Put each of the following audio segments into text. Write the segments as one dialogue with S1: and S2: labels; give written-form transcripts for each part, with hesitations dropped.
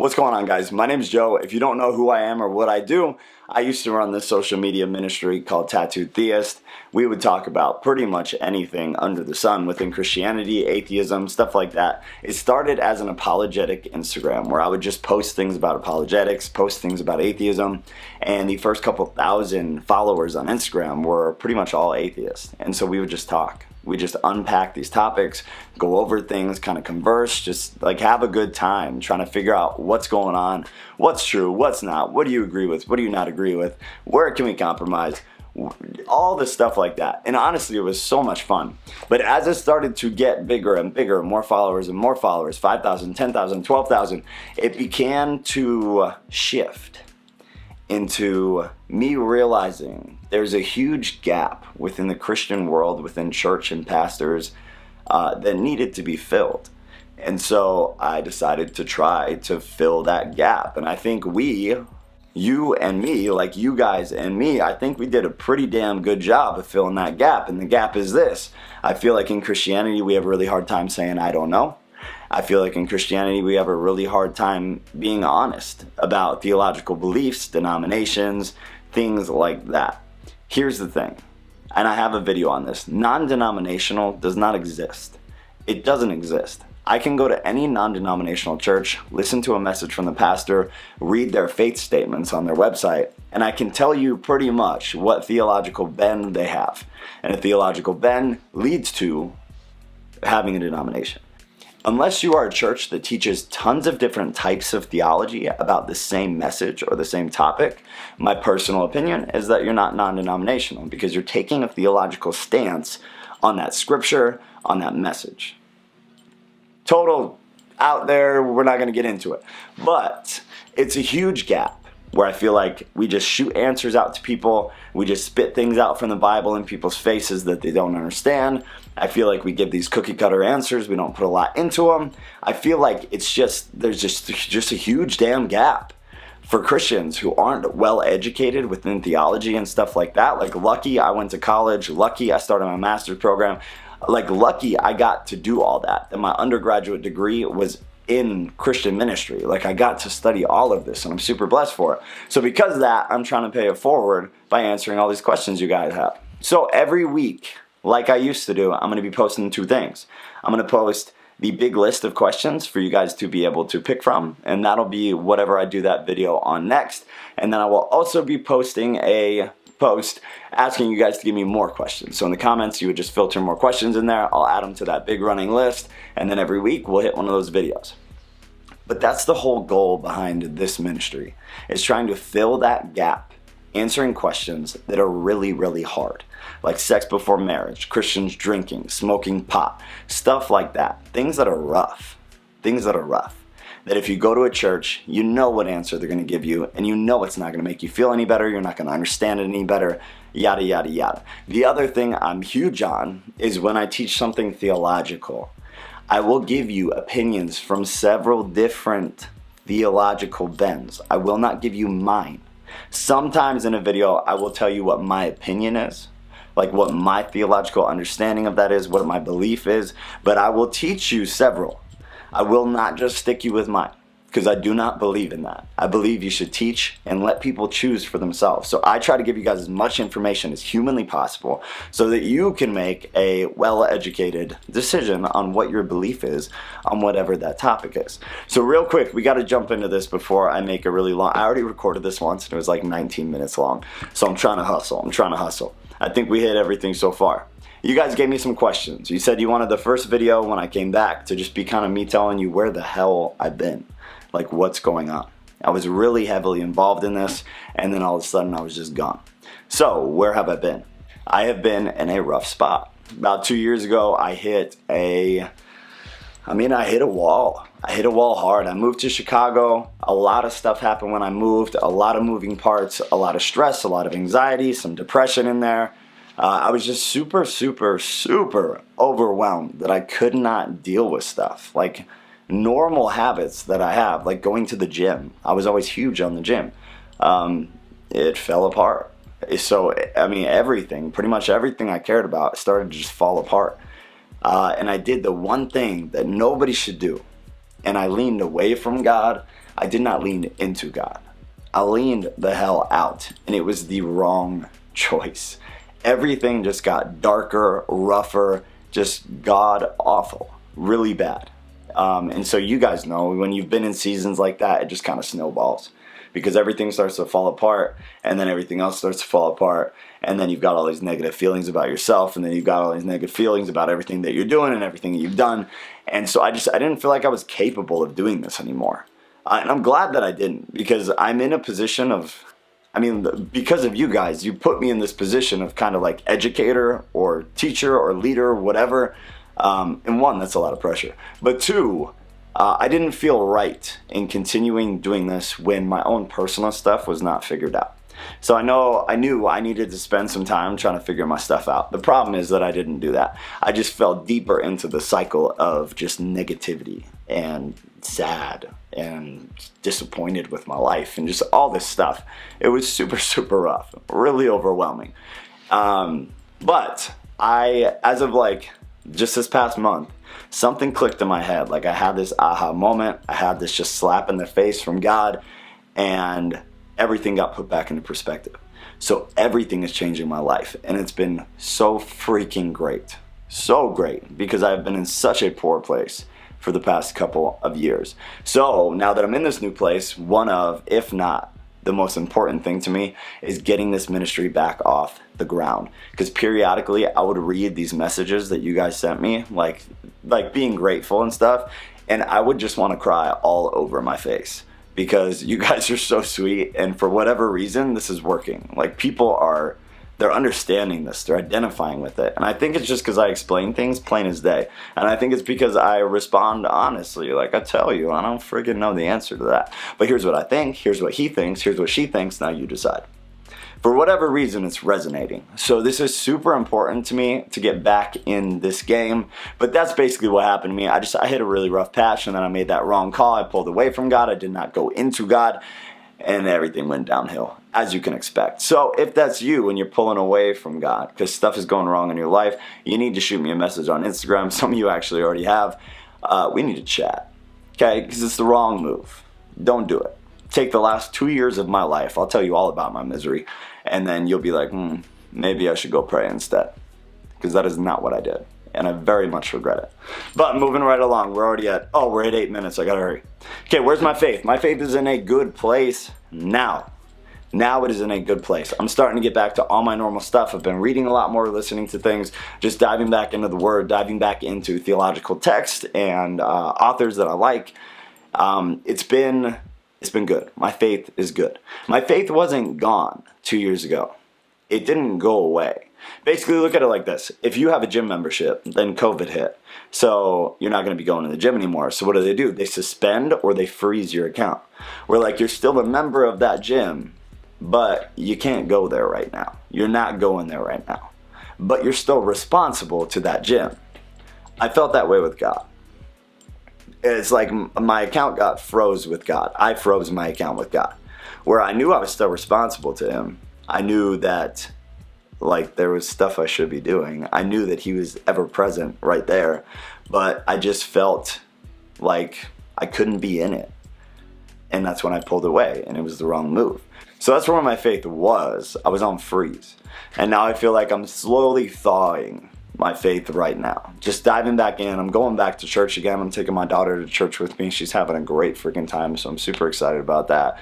S1: What's going on, guys? My name is Joe. If you don't know who I am or what I do, I used to run this social media ministry called Tattooed Theist. We would talk about pretty much anything under the sun within Christianity, atheism, stuff like that. It started as an apologetic Instagram where I would just post things about apologetics, post things about atheism, and the first couple thousand followers on Instagram were pretty much all atheists. And so we would just talk. We just unpack these topics, go over things, kind of converse, just like have a good time trying to figure out what's going on, what's true, what's not, what do you agree with, what do you not agree with, where can we compromise, all this stuff like that. And honestly, it was so much fun. But as it started to get bigger and bigger, more followers and more followers, 5,000, 10,000, 12,000, it began to shift into me realizing there's a huge gap within the Christian world, within church and pastors, that needed to be filled. And so I decided to try to fill that gap. And I think you and me, like you guys and me, I think we did a pretty damn good job of filling that gap. And the gap is this. I feel like in Christianity, we have a really hard time saying, I don't know. I feel like in Christianity, we have a really hard time being honest about theological beliefs, denominations, things like that. Here's the thing, and I have a video on this. Non-denominational does not exist. It doesn't exist. I can go to any non-denominational church, listen to a message from the pastor, read their faith statements on their website, and I can tell you pretty much what theological bend they have. And a theological bend leads to having a denomination. Unless you are a church that teaches tons of different types of theology about the same message or the same topic, my personal opinion is that you're not non-denominational because you're taking a theological stance on that scripture, on that message. Total out there, we're not going to get into it. But it's a huge gap where I feel like we just shoot answers out to people. We just spit things out from the Bible in people's faces that they don't understand. I feel like we give these cookie cutter answers. We don't put a lot into them. I feel like there's just a huge damn gap for Christians who aren't well educated within theology and stuff like that. Like lucky I went to college. Lucky I started my master's program. Like lucky I got to do all that. And my undergraduate degree was in Christian ministry. Like I got to study all of this and I'm super blessed for it. So because of that, I'm trying to pay it forward by answering all these questions you guys have. So every week, like I used to do, I'm going to be posting two things. I'm going to post the big list of questions for you guys to be able to pick from, and that'll be whatever I do that video on next. And then I will also be posting a post asking you guys to give me more questions. So in the comments, you would just filter more questions in there. I'll add them to that big running list, and then every week we'll hit one of those videos. But that's the whole goal behind this ministry, is trying to fill that gap, answering questions that are really, really hard, like sex before marriage, Christians drinking, smoking pot, stuff like that. Things that are rough, that if you go to a church, you know what answer they're going to give you, and you know it's not going to make you feel any better, you're not going to understand it any better, yada, yada, yada. The other thing I'm huge on is when I teach something theological, I will give you opinions from several different theological bends. I will not give you mine. Sometimes in a video, I will tell you what my opinion is, like what my theological understanding of that is, what my belief is, but I will teach you several. I will not just stick you with mine, because I do not believe in that. I believe you should teach and let people choose for themselves. So I try to give you guys as much information as humanly possible so that you can make a well-educated decision on what your belief is on whatever that topic is. So real quick, we got to jump into this before I make a really long, I already recorded this once and it was like 19 minutes long. So I'm trying to hustle. I think we hit everything so far. You guys gave me some questions. You said you wanted the first video when I came back to just be kind of me telling you where the hell I've been. Like what's going on. I was really heavily involved in this, and then all of a sudden I was just gone. So where have I been? I have been in a rough spot. About 2 years ago, I hit a wall. I hit a wall hard. I moved to Chicago. A lot of stuff happened when I moved. A lot of moving parts, a lot of stress, a lot of anxiety, some depression in there. I was just super, super, super overwhelmed that I could not deal with stuff. Like normal habits that I have, like going to the gym. I was always huge on the gym. It fell apart. So, I mean, pretty much everything I cared about started to just fall apart. And I did the one thing that nobody should do. And I leaned away from God. I did not lean into God. I leaned the hell out, and it was the wrong choice. Everything just got darker, rougher, just god awful, really bad. And so you guys know when you've been in seasons like that, it just kind of snowballs because everything starts to fall apart, and then everything else starts to fall apart, and then you've got all these negative feelings about yourself, and then you've got all these negative feelings about everything that you're doing and everything that you've done. And so I didn't feel like I was capable of doing this anymore. And I'm glad that I didn't, because I'm in a position of, because of you guys, you put me in this position of kind of like educator or teacher or leader, whatever. And one, that's a lot of pressure. But two, I didn't feel right in continuing doing this when my own personal stuff was not figured out. So I knew I needed to spend some time trying to figure my stuff out. The problem is that I didn't do that. I just fell deeper into the cycle of just negativity and sad and disappointed with my life and just all this stuff. It was super, super rough, really overwhelming. But as of just this past month, something clicked in my head. Like I had this aha moment. I had this just slap in the face from God, and everything got put back into perspective. So everything is changing my life, and it's been so freaking great. So great, because I've been in such a poor place for the past couple of years. So now that I'm in this new place, one of, if not the most important thing to me, is getting this ministry back off the ground. Because periodically I would read these messages that you guys sent me, like being grateful and stuff, and I would just want to cry all over my face. Because you guys are so sweet, and for whatever reason, this is working. Like they're understanding this, they're identifying with it. And I think it's just because I explain things plain as day. And I think it's because I respond honestly. Like I tell you, I don't friggin' know the answer to that. But here's what I think, here's what he thinks, here's what she thinks, now you decide. For whatever reason, it's resonating. So this is super important to me to get back in this game. But that's basically what happened to me. I hit a really rough patch, and then I made that wrong call. I pulled away from God. I did not go into God, and everything went downhill, as you can expect. So if that's you and you're pulling away from God because stuff is going wrong in your life, you need to shoot me a message on Instagram. Some of you actually already have. We need to chat, okay? Because it's the wrong move. Don't do it. Take the last 2 years of my life. I'll tell you all about my misery. And then you'll be like, maybe I should go pray instead. Because that is not what I did. And I very much regret it. But moving right along, we're at 8 minutes. I gotta hurry. Okay, where's my faith? My faith is in a good place now. Now it is in a good place. I'm starting to get back to all my normal stuff. I've been reading a lot more, listening to things, just diving back into the Word, diving back into theological text and authors that I like. It's been good. My faith is good. My faith wasn't gone 2 years ago. It didn't go away. Basically, look at it like this. If you have a gym membership, then COVID hit. So you're not going to be going to the gym anymore. So what do? They suspend or they freeze your account. Where you're still a member of that gym, but you can't go there right now. You're not going there right now. But you're still responsible to that gym. I felt that way with God. It's like my account got froze with God. I froze my account with God. Where I knew I was still responsible to Him. I knew that there was stuff I should be doing. I knew that He was ever present right there. But I just felt like I couldn't be in it. And that's when I pulled away, and it was the wrong move. So that's where my faith was. I was on freeze. And now I feel like I'm slowly thawing my faith right now. Just diving back in. I'm going back to church again. I'm taking my daughter to church with me. She's having a great freaking time, so I'm super excited about that.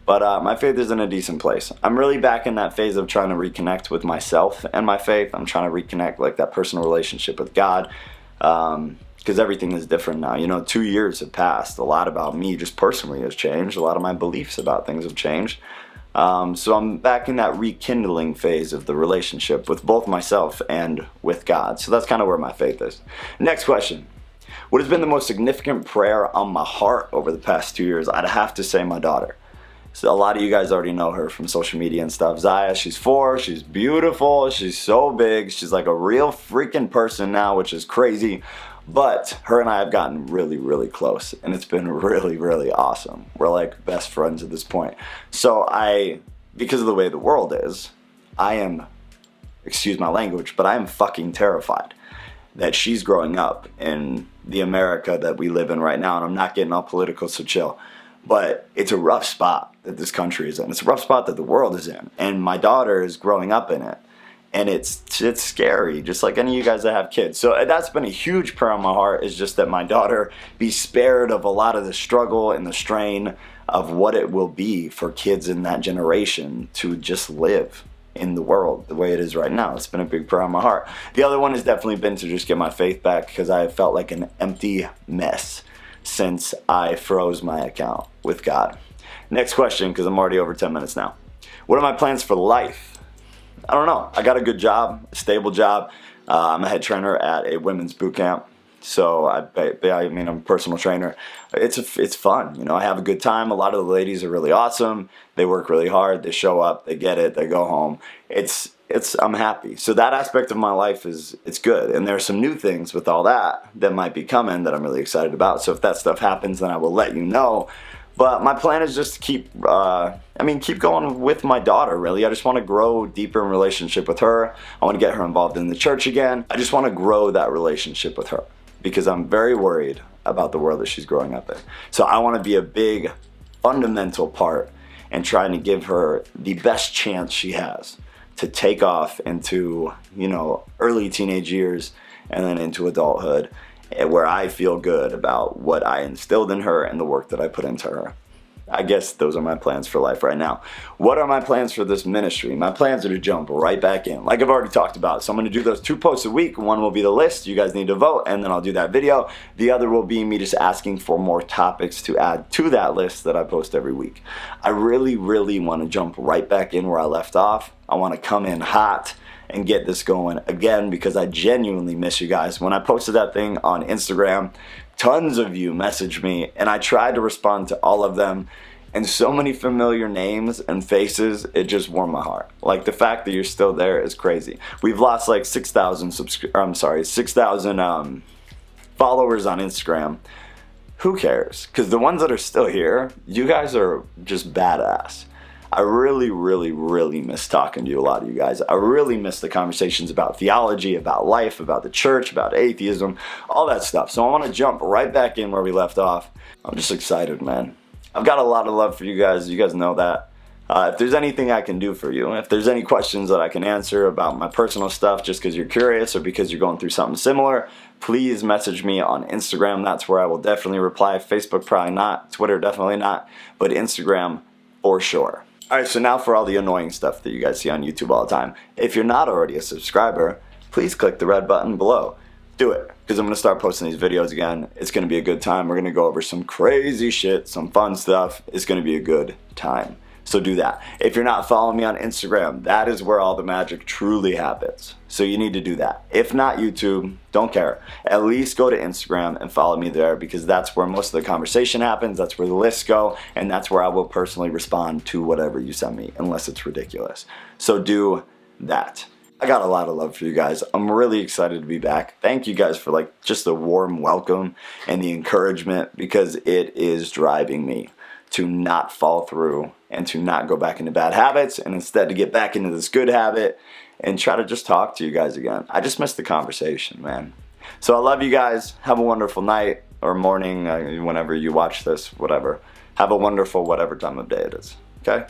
S1: But my faith is in a decent place. I'm really back in that phase of trying to reconnect with myself and my faith. I'm trying to reconnect that personal relationship with God. Because everything is different now. 2 years have passed. A lot about me just personally has changed. A lot of my beliefs about things have changed. So I'm back in that rekindling phase of the relationship with both myself and with God. So that's kind of where my faith is. Next question. What has been the most significant prayer on my heart over the past 2 years? I'd have to say my daughter. So a lot of you guys already know her from social media and stuff. Zaya, she's 4. She's beautiful. She's so big. She's like a real freaking person now, which is crazy. But her and I have gotten really, really close, and it's been really, really awesome. We're like best friends at this point. So because of the way the world is, I am, excuse my language, but I am fucking terrified that she's growing up in the America that we live in right now, and I'm not getting all political, so chill. But it's a rough spot that this country is in. It's a rough spot that the world is in. And my daughter is growing up in it. And it's scary, just like any of you guys that have kids. So that's been a huge prayer on my heart, is just that my daughter be spared of a lot of the struggle and the strain of what it will be for kids in that generation to just live in the world the way it is right now. It's been a big prayer on my heart. The other one has definitely been to just get my faith back, because I felt like an empty mess since I froze my account with God. Next question, because I'm already over 10 minutes now. What are my plans for life? I don't know. I got a good job, a stable job. I'm a head trainer at a women's boot camp. So I'm a personal trainer. It's fun. You know, I have a good time. A lot of the ladies are really awesome. They work really hard. They show up. They get it. They go home. I'm happy. So that aspect of my life it's good. And there's some new things with all that might be coming that I'm really excited about. So if that stuff happens, then I will let you know. But my plan is just to keep going with my daughter, really. I just want to grow deeper in relationship with her. I want to get her involved in the church again. I just want to grow that relationship with her, because I'm very worried about the world that she's growing up in. So I want to be a big, fundamental part in trying to give her the best chance she has to take off into, early teenage years and then into adulthood, where I feel good about what I instilled in her and the work that I put into her. I guess those are my plans for life right now. What are my plans for this ministry? My plans are to jump right back in, like I've already talked about. So I'm going to do those 2 posts a week. One will be the list. You guys need to vote, and then I'll do that video. The other will be me just asking for more topics to add to that list that I post every week. I really, really want to jump right back in where I left off. I want to come in hot and get this going again, because I genuinely miss you guys. When I posted that thing on Instagram, tons of you messaged me, and I tried to respond to all of them, and so many familiar names and faces, it just warmed my heart. Like, the fact that you're still there is crazy. We've lost like 6,000 followers on Instagram. Who cares? Because the ones that are still here, you guys are just badass. I really, really, really miss talking to you, a lot of you guys. I really miss the conversations about theology, about life, about the church, about atheism, all that stuff. So I want to jump right back in where we left off. I'm just excited, man. I've got a lot of love for you guys. You guys know that. If there's anything I can do for you, if there's any questions that I can answer about my personal stuff just because you're curious or because you're going through something similar, please message me on Instagram. That's where I will definitely reply. Facebook, probably not. Twitter, definitely not. But Instagram, for sure. Alright, so now for all the annoying stuff that you guys see on YouTube all the time. If you're not already a subscriber, please click the red button below. Do it, because I'm going to start posting these videos again. It's going to be a good time. We're going to go over some crazy shit, some fun stuff. It's going to be a good time. So do that. If you're not following me on Instagram, that is where all the magic truly happens. So you need to do that. If not YouTube, don't care. At least go to Instagram and follow me there, because that's where most of the conversation happens. That's where the lists go. And that's where I will personally respond to whatever you send me, unless it's ridiculous. So do that. I got a lot of love for you guys. I'm really excited to be back. Thank you guys for just the warm welcome and the encouragement, because it is driving me to not fall through and to not go back into bad habits, and instead to get back into this good habit and try to just talk to you guys again. I just miss the conversation, man. So I love you guys. Have a wonderful night or morning, whenever you watch this, whatever. Have a wonderful whatever time of day it is, okay?